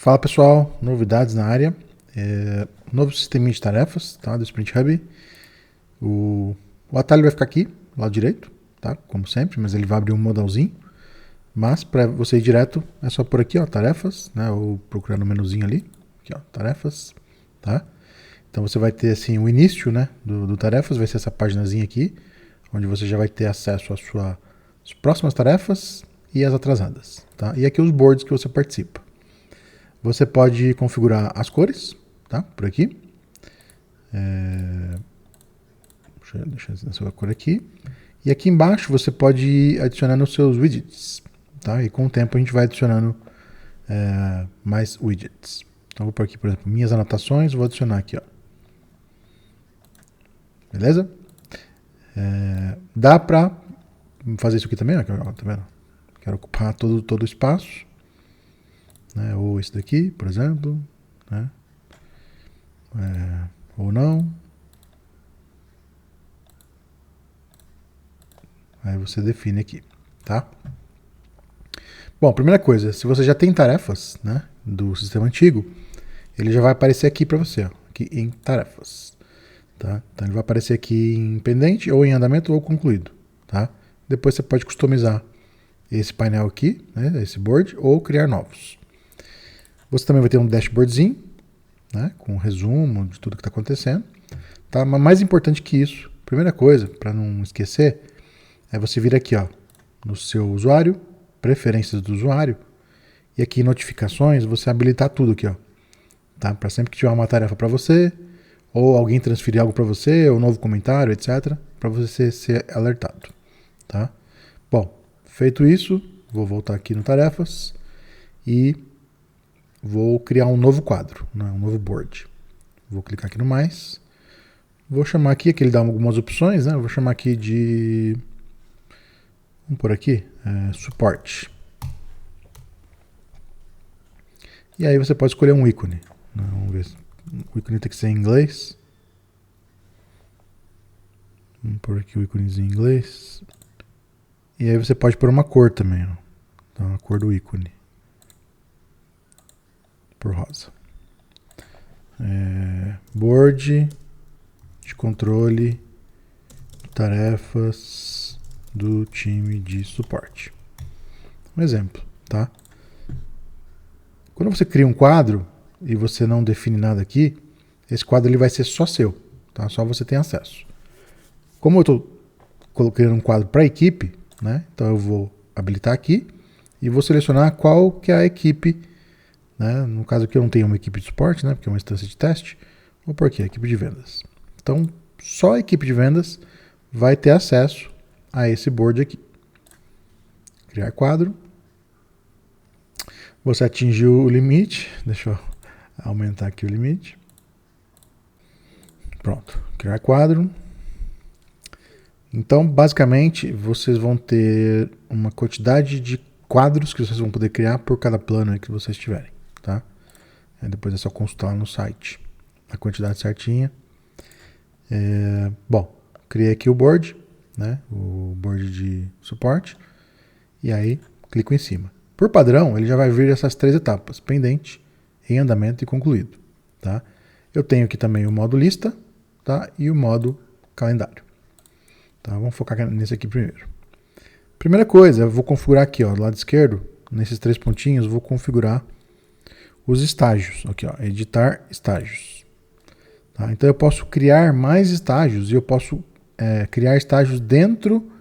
Fala pessoal, novidades na área. Novo sisteminha de tarefas, tá? Do Sprint Hub. O atalho vai ficar aqui, lado direito, tá? Como sempre, mas ele vai abrir um modalzinho. Mas para você ir direto, é só por aqui, ó, tarefas, né? Ou procurar no menuzinho ali, aqui, ó, tarefas, tá? Então você vai ter assim o início, né? Do tarefas, vai ser essa paginazinha aqui, onde você já vai ter acesso às suas próximas tarefas e as atrasadas, tá? E aqui os boards que você participa. Você pode configurar as cores, tá? Por aqui. Deixa eu essa cor aqui. E aqui embaixo você pode ir adicionando os seus widgets, tá? E com o tempo a gente vai adicionando mais widgets. Então vou por aqui, por exemplo, minhas anotações, vou adicionar aqui, ó. Beleza? Dá pra fazer isso aqui também, ó, tá vendo? Quero ocupar todo o espaço, né? Ou esse daqui, por exemplo, né? Ou não. Aí você define aqui, tá? Bom, primeira coisa, se você já tem tarefas, né, do sistema antigo, ele já vai aparecer aqui para você, ó, aqui em tarefas, tá? Então ele vai aparecer aqui em pendente, ou em andamento, ou concluído, tá? Depois você pode customizar esse painel aqui, né, esse board, ou criar novos. Você também vai ter um dashboardzinho, né, com um resumo de tudo que está acontecendo, tá? Mas mais importante que isso, primeira coisa, para não esquecer, é você vir aqui, ó, no seu usuário, preferências do usuário, e aqui em notificações você habilitar tudo aqui, ó, tá? Para sempre que tiver uma tarefa para você, ou alguém transferir algo para você, ou um novo comentário, etc, para você ser alertado, tá? Bom, feito isso, vou voltar aqui no tarefas e vou criar um novo quadro, né, um novo board. Vou clicar aqui no mais, vou chamar aqui, ele dá algumas opções, né? Vou chamar aqui de, vamos por aqui, suporte. E aí você pode escolher um ícone. Vamos ver. O ícone tem que ser em inglês. Vamos pôr aqui o íconezinho em inglês. E aí você pode pôr uma cor também. Ó. Então a cor do ícone. Por rosa. Board de controle de tarefas do time de suporte. Um exemplo, tá? Quando você cria um quadro e você não define nada aqui, esse quadro ele vai ser só seu, tá? Só você tem acesso. Como eu estou criando um quadro para a equipe, né? Então eu vou habilitar aqui e vou selecionar qual que é a equipe, né? No caso aqui eu não tenho uma equipe de suporte, né? Porque é uma instância de teste. Vou por aqui, equipe de vendas. Então só a equipe de vendas vai ter acesso a esse board aqui. Criar quadro. Você atingiu o limite. Deixa eu aumentar aqui o limite. Pronto. Criar quadro. Então, basicamente, vocês vão ter uma quantidade de quadros que vocês vão poder criar por cada plano que vocês tiverem, tá? Aí depois é só consultar no site a quantidade certinha. Bom, criei aqui o board, né? O board de suporte. E aí, clico em cima. Por padrão, ele já vai vir essas três etapas: pendente, em andamento e concluído, tá? Eu tenho aqui também o modo lista, tá? E o modo calendário. Tá, vamos focar nesse aqui primeiro. Primeira coisa, eu vou configurar aqui, ó, do lado esquerdo, nesses três pontinhos, vou configurar os estágios. Aqui, ó, editar estágios. Tá? Então eu posso criar mais estágios e eu posso criar estágios dentro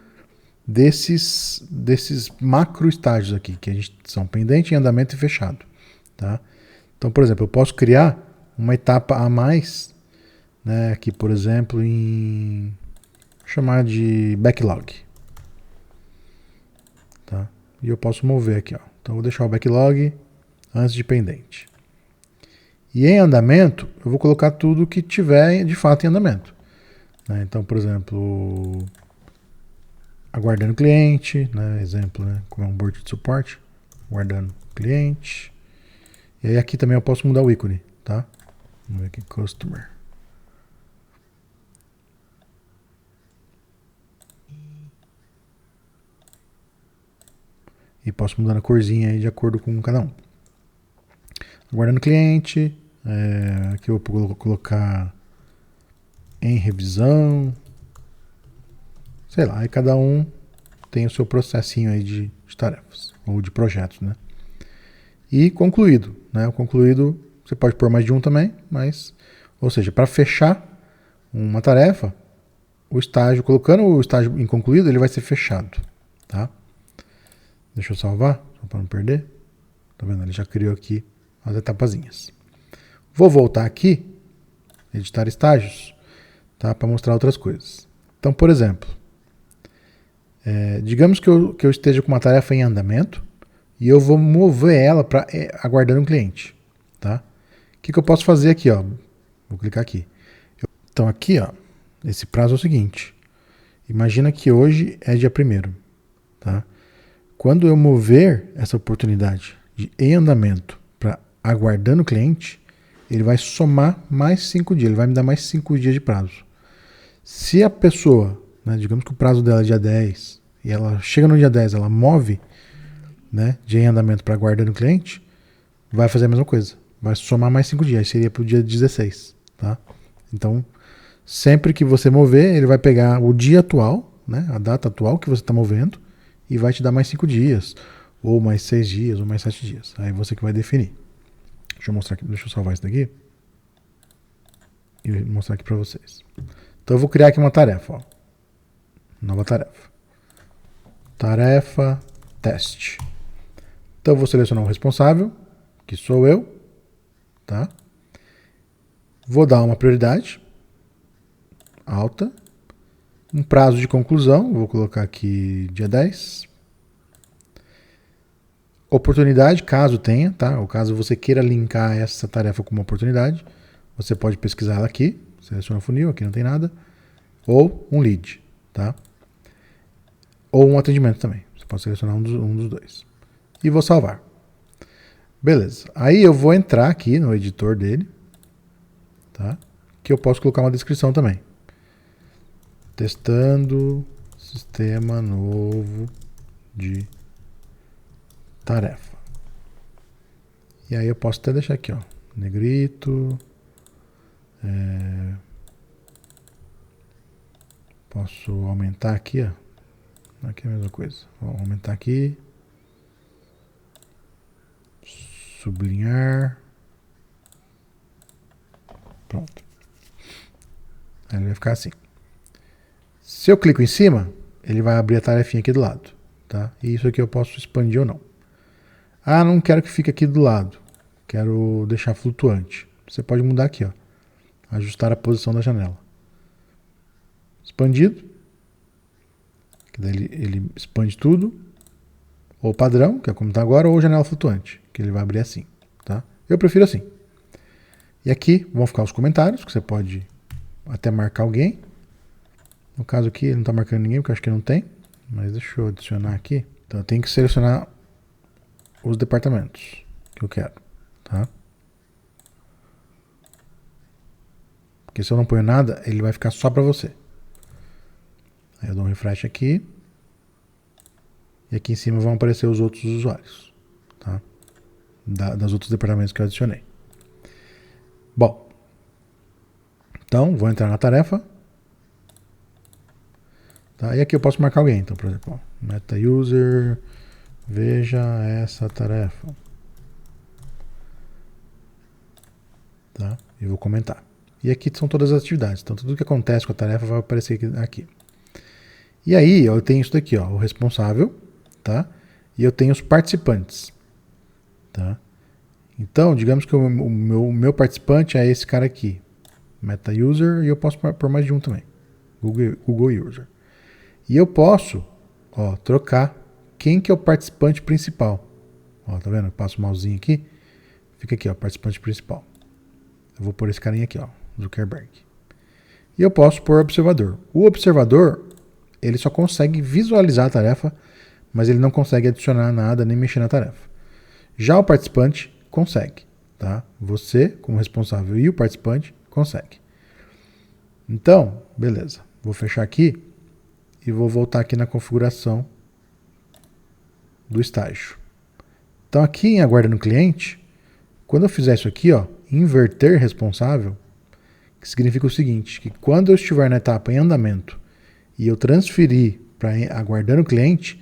desses macro estágios aqui, que a gente são pendente, em andamento e fechado. Tá? Então, por exemplo, eu posso criar uma etapa a mais, né, aqui, por exemplo, em chamar de backlog. Tá? E eu posso mover aqui. Ó. Então eu vou deixar o backlog antes de pendente. E em andamento, eu vou colocar tudo que tiver de fato em andamento. Né? Então, por exemplo, aguardando cliente, né? Exemplo, né? Como é um board de suporte, aguardando cliente. E aí aqui também eu posso mudar o ícone. Tá? Vamos ver aqui, customer. E posso mudar a corzinha aí de acordo com cada um. Aguardando cliente. Aqui eu vou colocar em revisão. Sei lá, aí cada um tem o seu processinho aí de tarefas, ou de projetos, né? E concluído, né? O concluído, você pode pôr mais de um também, mas, ou seja, para fechar uma tarefa, o estágio, colocando o estágio em concluído, ele vai ser fechado, tá? Deixa eu salvar, só para não perder. Tá vendo? Ele já criou aqui as etapazinhas. Vou voltar aqui, editar estágios, tá? Para mostrar outras coisas. Então, por exemplo, digamos que eu esteja com uma tarefa em andamento e eu vou mover ela para aguardar um cliente, tá? O que eu posso fazer aqui, ó? Vou clicar aqui. Então aqui, ó, esse prazo é o seguinte. Imagina que hoje é dia 1º, tá? Quando eu mover essa oportunidade de em andamento para aguardando o cliente, ele vai somar mais 5 dias, ele vai me dar mais 5 dias de prazo. Se a pessoa, né, digamos que o prazo dela é dia 10, e ela chega no dia 10, ela move, né, de em andamento para aguardando o cliente, vai fazer a mesma coisa. Vai somar mais 5 dias, seria para o dia 16, tá? Então, sempre que você mover, ele vai pegar o dia atual, né, a data atual que você está movendo, e vai te dar mais 5 dias, ou mais 6 dias, ou mais 7 dias. Aí você que vai definir. Deixa eu mostrar aqui, deixa eu salvar isso daqui e mostrar aqui para vocês. Então eu vou criar aqui uma tarefa, ó. Nova tarefa. Tarefa teste. Então eu vou selecionar o responsável, que sou eu, tá? Vou dar uma prioridade alta, um prazo de conclusão, vou colocar aqui dia 10. Oportunidade, caso tenha, tá? Ou caso você queira linkar essa tarefa com uma oportunidade, você pode pesquisar ela aqui, seleciona o funil, aqui não tem nada, ou um lead, tá? Ou um atendimento também, você pode selecionar um dos dois. E vou salvar. Beleza, aí eu vou entrar aqui no editor dele, tá? Que eu posso colocar uma descrição também. Testando sistema novo de tarefa. E aí eu posso até deixar aqui, ó, negrito. Posso aumentar aqui, ó. Aqui é a mesma coisa. Vou aumentar aqui. Sublinhar. Pronto. Aí ele vai ficar assim. Se eu clico em cima, ele vai abrir a tarefinha aqui do lado, tá? E isso aqui eu posso expandir ou não. Ah, não quero que fique aqui do lado. Quero deixar flutuante. Você pode mudar aqui, ó. Ajustar a posição da janela. Expandido. Que daí ele expande tudo. Ou padrão, que é como está agora, ou janela flutuante, que ele vai abrir assim, tá? Eu prefiro assim. E aqui vão ficar os comentários, que você pode até marcar alguém. No caso aqui, ele não está marcando ninguém, porque eu acho que não tem. Mas deixa eu adicionar aqui. Então eu tenho que selecionar os departamentos que eu quero, tá? Porque se eu não ponho nada, ele vai ficar só para você. Aí eu dou um refresh aqui. E aqui em cima vão aparecer os outros usuários, tá? Das outros departamentos que eu adicionei. Bom, então vou entrar na tarefa. Tá? E aqui eu posso marcar alguém. Então, por exemplo, ó, meta user, veja essa tarefa. Tá? E vou comentar. E aqui são todas as atividades. Então, tudo que acontece com a tarefa vai aparecer aqui. E aí, ó, eu tenho isso daqui, ó, o responsável, tá? E eu tenho os participantes, tá? Então, digamos que o meu participante é esse cara aqui, meta user, e eu posso pôr mais de um também, Google user. E eu posso, ó, trocar quem que é o participante principal. Ó, tá vendo? Eu passo o mousezinho aqui, fica aqui, ó, participante principal. Eu vou pôr esse carinha aqui, ó, Zuckerberg. E eu posso pôr observador. O observador, ele só consegue visualizar a tarefa, mas ele não consegue adicionar nada nem mexer na tarefa. Já o participante consegue, tá? Você, como responsável, e o participante consegue. Então, beleza. Vou fechar aqui e vou voltar aqui na configuração do estágio. Então aqui em aguardando cliente, Quando eu fizer isso aqui, ó, inverter responsável, que significa o seguinte, que quando eu estiver na etapa em andamento e eu transferir para aguardando o cliente,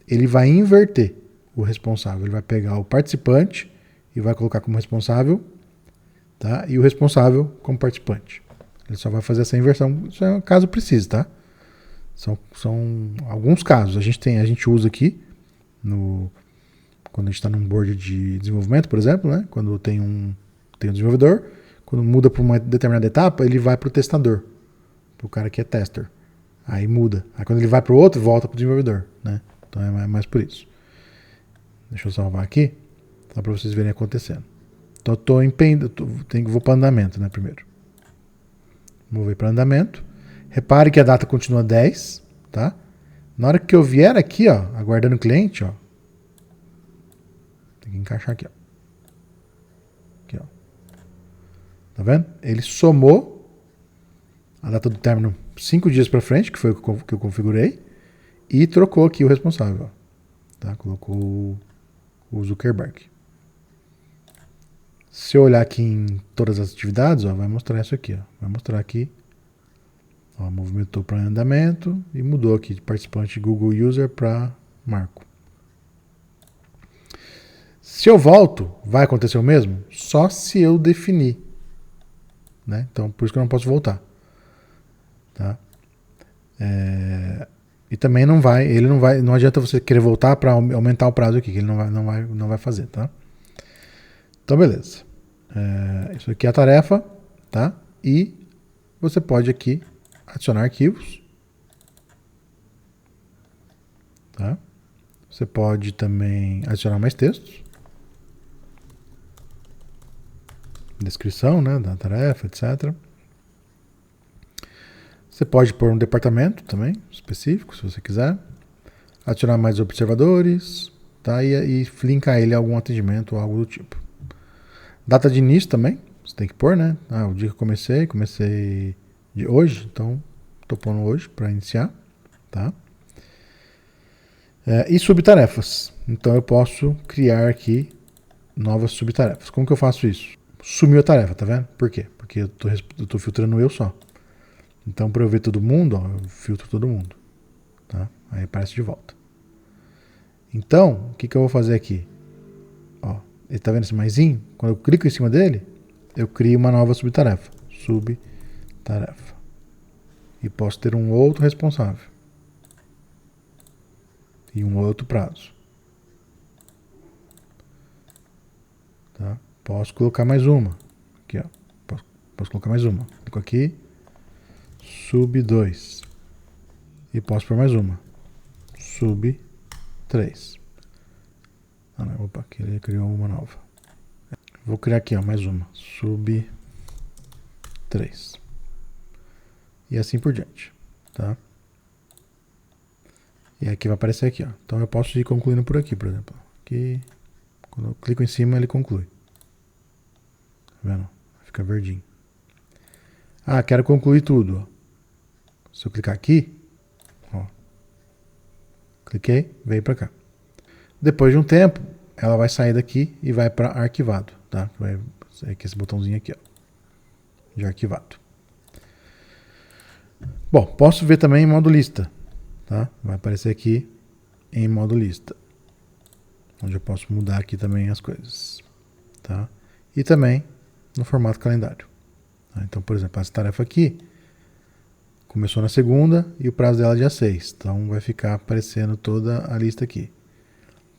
ele vai inverter o responsável. Ele vai pegar o participante e vai colocar como responsável, tá? E o responsável como participante. Ele só vai fazer essa inversão, isso é caso precise, tá? São alguns casos. A gente usa aqui, quando a gente está num board de desenvolvimento, por exemplo, né? Quando tem um desenvolvedor, quando muda para uma determinada etapa, ele vai para o testador, para o cara que é tester. Aí muda. Aí quando ele vai para o outro, volta para o desenvolvedor, né? Então é mais por isso. Deixa eu salvar aqui, só para vocês verem acontecendo. Então vou para andamento, né, primeiro. Mover para andamento. Repare que a data continua 10, tá? Na hora que eu vier aqui, ó, aguardando o cliente, ó, tem que encaixar aqui, ó. Aqui, ó. Tá vendo? Ele somou a data do término 5 dias para frente, que foi o que eu configurei, e trocou aqui o responsável, ó. Tá? Colocou o Zuckerberg. Se eu olhar aqui em todas as atividades, ó, vai mostrar isso aqui, ó. Vai mostrar aqui. Ó, movimentou para andamento e mudou aqui de participante Google User para Marco. Se eu volto, vai acontecer o mesmo? Só se eu definir, né? Então, por isso que eu não posso voltar, tá? E também não adianta você querer voltar para aumentar o prazo aqui, que ele não vai fazer, tá? Então, beleza. Isso aqui é a tarefa, tá? E você pode aqui adicionar arquivos, tá? Você pode também adicionar mais textos, descrição, né, da tarefa, etc. Você pode pôr um departamento também, específico, se você quiser. Adicionar mais observadores, tá? E linkar ele a algum atendimento ou algo do tipo. Data de início também, você tem que pôr, né? O dia que eu comecei de hoje, então estou pondo hoje para iniciar, tá? E subtarefas. Então eu posso criar aqui novas subtarefas. Como que eu faço isso? Sumiu a tarefa, tá vendo? Por quê? Porque eu tô filtrando eu só. Então, para eu ver todo mundo, ó, eu filtro todo mundo, tá? Aí aparece de volta. Então, o que eu vou fazer aqui? Ó, ele tá vendo esse maisinho? Quando eu clico em cima dele, eu crio uma nova subtarefa. Subtarefa. E posso ter um outro responsável. E um outro prazo. Tá? Posso colocar mais uma. Aqui, ó. Posso colocar mais uma. Clico aqui. Sub 2. E posso pôr mais uma. Sub 3. Opa, aqui ele criou uma nova. Vou criar aqui, ó, mais uma. Sub 3. E assim por diante. Tá? E aqui vai aparecer aqui, ó. Então eu posso ir concluindo por aqui, por exemplo. Aqui, quando eu clico em cima, ele conclui. Tá vendo? Fica verdinho. Quero concluir tudo, ó. Se eu clicar aqui, ó, cliquei, veio para cá. Depois de um tempo, ela vai sair daqui e vai para arquivado, tá? Vai sair aqui esse botãozinho aqui, ó, de arquivado. Bom, posso ver também em modo lista, tá? Vai aparecer aqui em modo lista, onde eu posso mudar aqui também as coisas, tá? E também no formato calendário. Tá? Então, por exemplo, essa tarefa aqui começou na segunda e o prazo dela é dia 6. Então vai ficar aparecendo toda a lista aqui.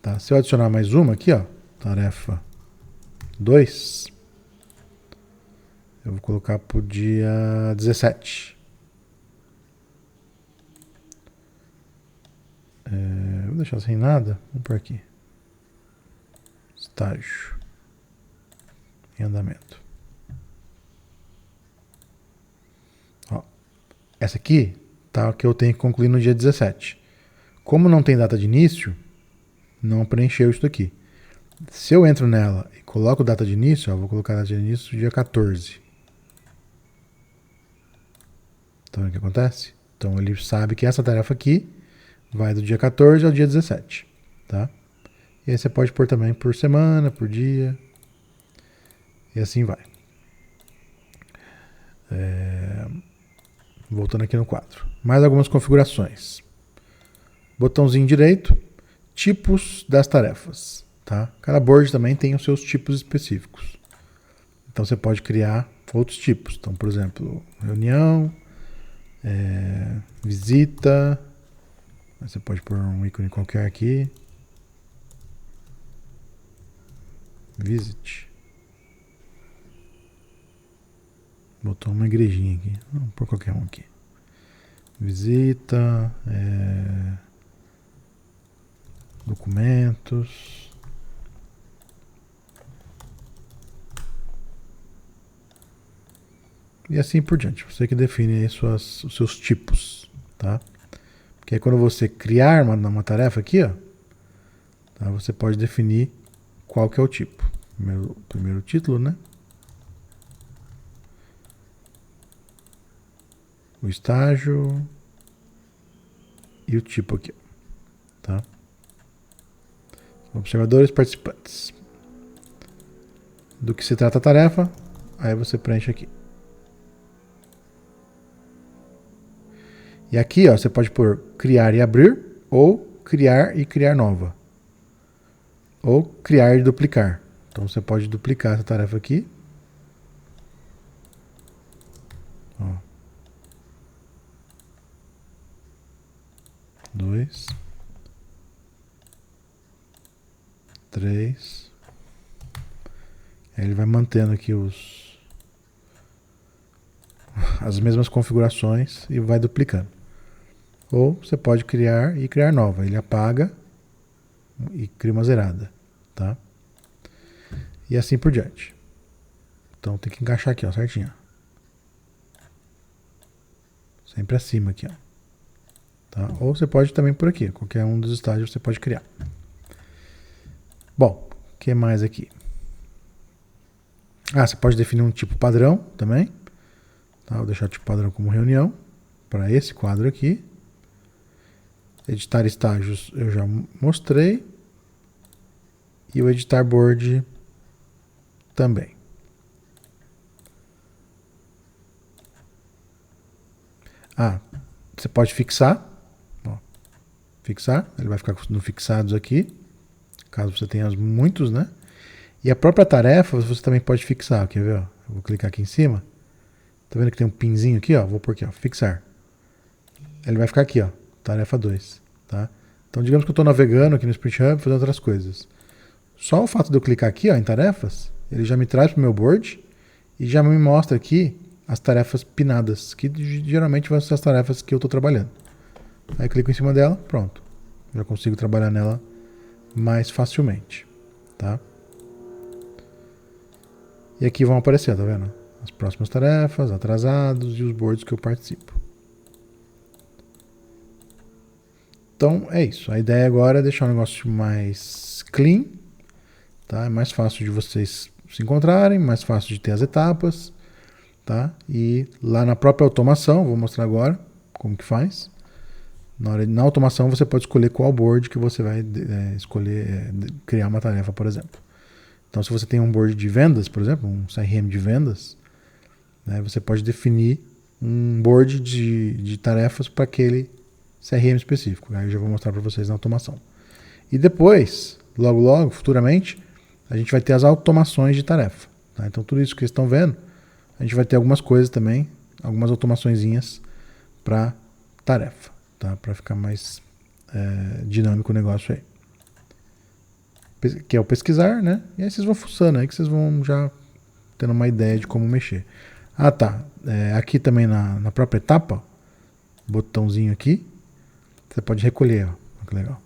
Tá? Se eu adicionar mais uma aqui, ó, tarefa 2, eu vou colocar para o dia 17. Vou deixar sem nada. Vamos por aqui. Estágio. Em andamento. Essa aqui tá que eu tenho que concluir no dia 17. Como não tem data de início, não preencheu isso daqui. Se eu entro nela e coloco data de início, ó, vou colocar a data de início dia 14. Tá vendo o que acontece? Então ele sabe que essa tarefa aqui vai do dia 14 ao dia 17. Tá? E aí você pode pôr também por semana, por dia. E assim vai. Voltando aqui no quadro. Mais algumas configurações. Botãozinho direito, tipos das tarefas. Tá? Cada board também tem os seus tipos específicos. Então você pode criar outros tipos. Então, por exemplo, reunião, visita. Você pode pôr um ícone qualquer aqui. Visit. Botou uma igrejinha aqui. Vamos pôr qualquer um aqui. Visita. Documentos. E assim por diante. Você que define aí os seus tipos. Tá? Porque aí quando você criar uma tarefa aqui, ó, tá, você pode definir qual que é o tipo. Primeiro título, né? O estágio e o tipo aqui. Tá? Observadores, participantes. Do que se trata a tarefa, aí você preenche aqui. E aqui, ó, você pode pôr criar e abrir, ou criar e criar nova. Ou criar e duplicar. Então você pode duplicar essa tarefa aqui. Ó. 2, 3. Aí ele vai mantendo aqui as mesmas configurações e vai duplicando. Ou você pode criar e criar nova. Ele apaga e cria uma zerada. Tá? E assim por diante. Então tem que encaixar aqui, ó, certinho. Sempre acima aqui, ó. Tá? Ou você pode também por aqui. Qualquer um dos estágios você pode criar. Bom, o que mais aqui? Você pode definir um tipo padrão também. Tá? Vou deixar o tipo padrão como reunião. Para esse quadro aqui. Editar estágios eu já mostrei. E o editar board também. Você pode fixar. Ó, fixar. Ele vai ficar no fixados aqui. Caso você tenha muitos, né? E a própria tarefa você também pode fixar. Quer ver? Ó? Eu vou clicar aqui em cima. Tá vendo que tem um pinzinho aqui? Ó? Vou pôr aqui, ó, fixar. Ele vai ficar aqui, ó, tarefa 2. Tá? Então, digamos que eu estou navegando aqui no Sprint Hub, fazendo outras coisas. Só o fato de eu clicar aqui, ó, em tarefas, ele já me traz para o meu board e já me mostra aqui as tarefas pinadas, que geralmente vão ser as tarefas que eu estou trabalhando. Aí clico em cima dela, pronto. Já consigo trabalhar nela mais facilmente. Tá? E aqui vão aparecer, tá vendo? As próximas tarefas, atrasados e os boards que eu participo. Então é isso. A ideia agora é deixar o negócio mais clean. Tá? É mais fácil de vocês se encontrarem, mais fácil de ter as etapas. Tá? E lá na própria automação, vou mostrar agora como que faz. Na automação você pode escolher qual board que você vai escolher criar uma tarefa, por exemplo. Então se você tem um board de vendas, por exemplo, um CRM de vendas, né, você pode definir um board de tarefas para aquele CRM específico. Aí eu já vou mostrar para vocês na automação. E depois, logo, futuramente, a gente vai ter as automações de tarefa. Tá? Então tudo isso que vocês estão vendo, a gente vai ter algumas coisas também, algumas automaçõezinhas para tarefa, tá? Para ficar mais dinâmico o negócio aí. Que é o pesquisar, né? E aí vocês vão fuçando aí que vocês vão já tendo uma ideia de como mexer. Tá. Aqui também na própria etapa, botãozinho aqui, você pode recolher, ó. Olha que legal.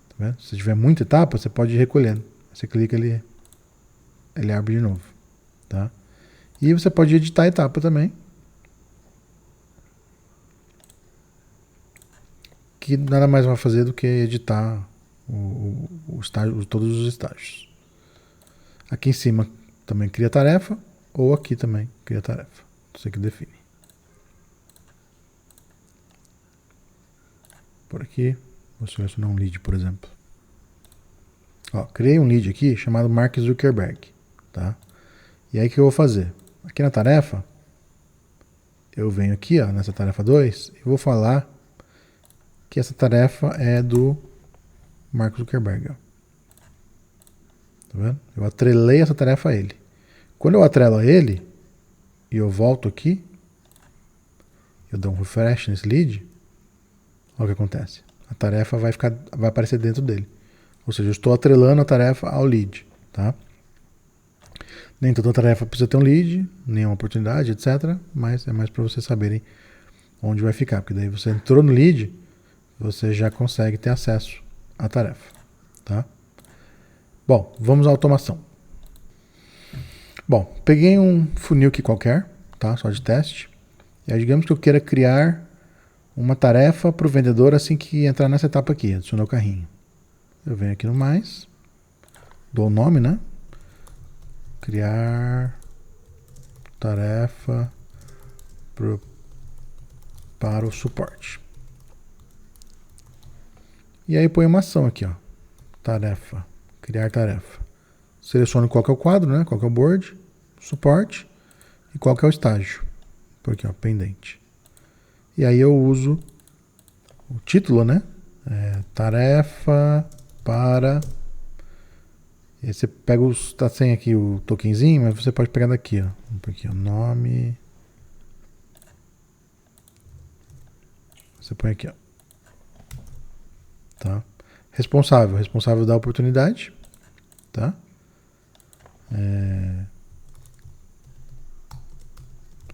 Tá vendo? Se tiver muita etapa, você pode ir recolhendo. Você clica, ele abre de novo. Tá? E você pode editar a etapa também. Que nada mais vai fazer do que editar todos os estágios. Aqui em cima também cria tarefa, ou aqui também cria tarefa. Você que define. Por aqui, vou selecionar um lead, por exemplo. Ó, criei um lead aqui chamado Mark Zuckerberg. tá? E aí o que eu vou fazer? Aqui na tarefa, eu venho aqui, ó, nessa tarefa 2, e vou falar que essa tarefa é do Mark Zuckerberg. Ó. Tá vendo? Eu atrelei essa tarefa a ele. Quando eu atrelo a ele, e eu volto aqui, eu dou um refresh nesse lead, olha o que acontece. A tarefa vai aparecer dentro dele. Ou seja, eu estou atrelando a tarefa ao lead. Tá? Nem toda tarefa precisa ter um lead, nenhuma oportunidade, etc. Mas é mais para vocês saberem onde vai ficar. Porque daí você entrou no lead, você já consegue ter acesso à tarefa. Tá? Bom, vamos à automação. Bom, peguei um funil aqui qualquer, tá? Só de teste. E aí, digamos que eu queira criar uma tarefa para o vendedor assim que entrar nessa etapa aqui, adicionar o carrinho. Eu venho aqui no mais, dou o nome, né? Criar tarefa para o suporte. E aí põe uma ação aqui, ó. Tarefa, criar tarefa. Seleciono qual que é o quadro, né? Qual que é o board, suporte e qual que é o estágio. Por aqui, ó, pendente. E aí eu uso o título, né? Tarefa para... E aí você pega os... Tá sem aqui o tokenzinho, mas você pode pegar daqui, ó. Aqui, ó, nome... Você põe aqui, ó. Tá? Responsável da oportunidade. Tá?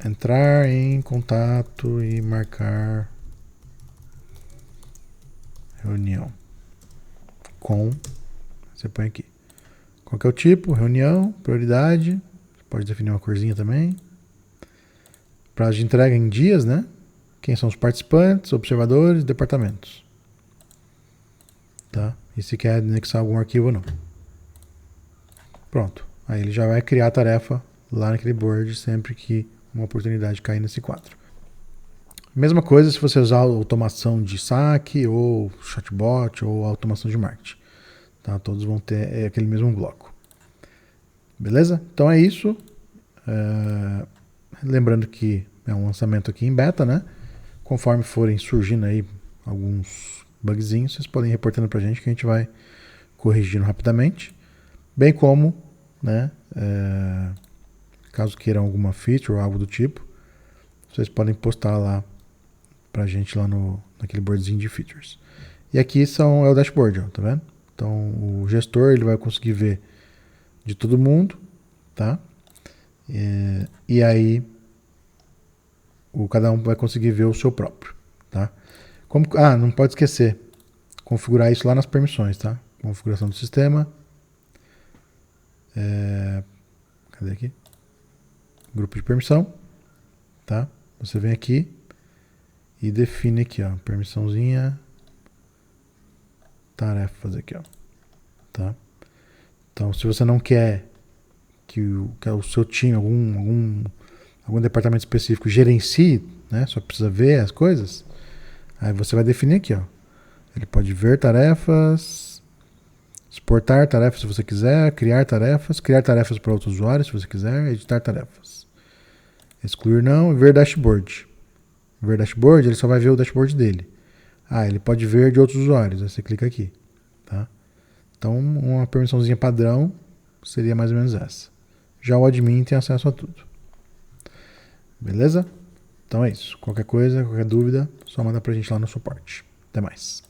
Entrar em contato e marcar reunião com... Você põe aqui. Qual que é o tipo? Reunião, prioridade. Pode definir uma corzinha também. Prazo de entrega em dias, né? Quem são os participantes, observadores, departamentos. Tá? E se quer anexar algum arquivo ou não. Pronto. Aí ele já vai criar a tarefa lá naquele board sempre que uma oportunidade cair nesse quadro. Mesma coisa se você usar automação de saque, ou chatbot, ou automação de marketing. Tá? Todos vão ter aquele mesmo bloco. Beleza? Então é isso. Lembrando que é um lançamento aqui em beta, né? Conforme forem surgindo aí alguns bugzinhos, vocês podem ir reportando pra gente que a gente vai corrigindo rapidamente. Bem como, né? Caso queiram alguma feature ou algo do tipo, vocês podem postar lá pra gente lá naquele boardzinho de features. E aqui é o dashboard, ó, tá vendo? Então o gestor ele vai conseguir ver de todo mundo, tá? E aí cada um vai conseguir ver o seu próprio, tá? Não pode esquecer, configurar isso lá nas permissões, tá? Configuração do sistema. Cadê aqui? Grupo de permissão, tá? Você vem aqui e define aqui, ó, permissãozinha, tarefas aqui, ó, tá? Então, se você não quer que o seu time, algum departamento específico gerencie, né? Só precisa ver as coisas. Aí você vai definir aqui, ó. Ele pode ver tarefas, exportar tarefas se você quiser, criar tarefas para outros usuários se você quiser, editar tarefas. Excluir não, e ver dashboard. Ver dashboard, ele só vai ver o dashboard dele. Ele pode ver de outros usuários, aí você clica aqui, tá? Então, uma permissãozinha padrão seria mais ou menos essa. Já o admin tem acesso a tudo. Beleza? Então é isso. Qualquer coisa, qualquer dúvida, só manda pra gente lá no suporte. Até mais.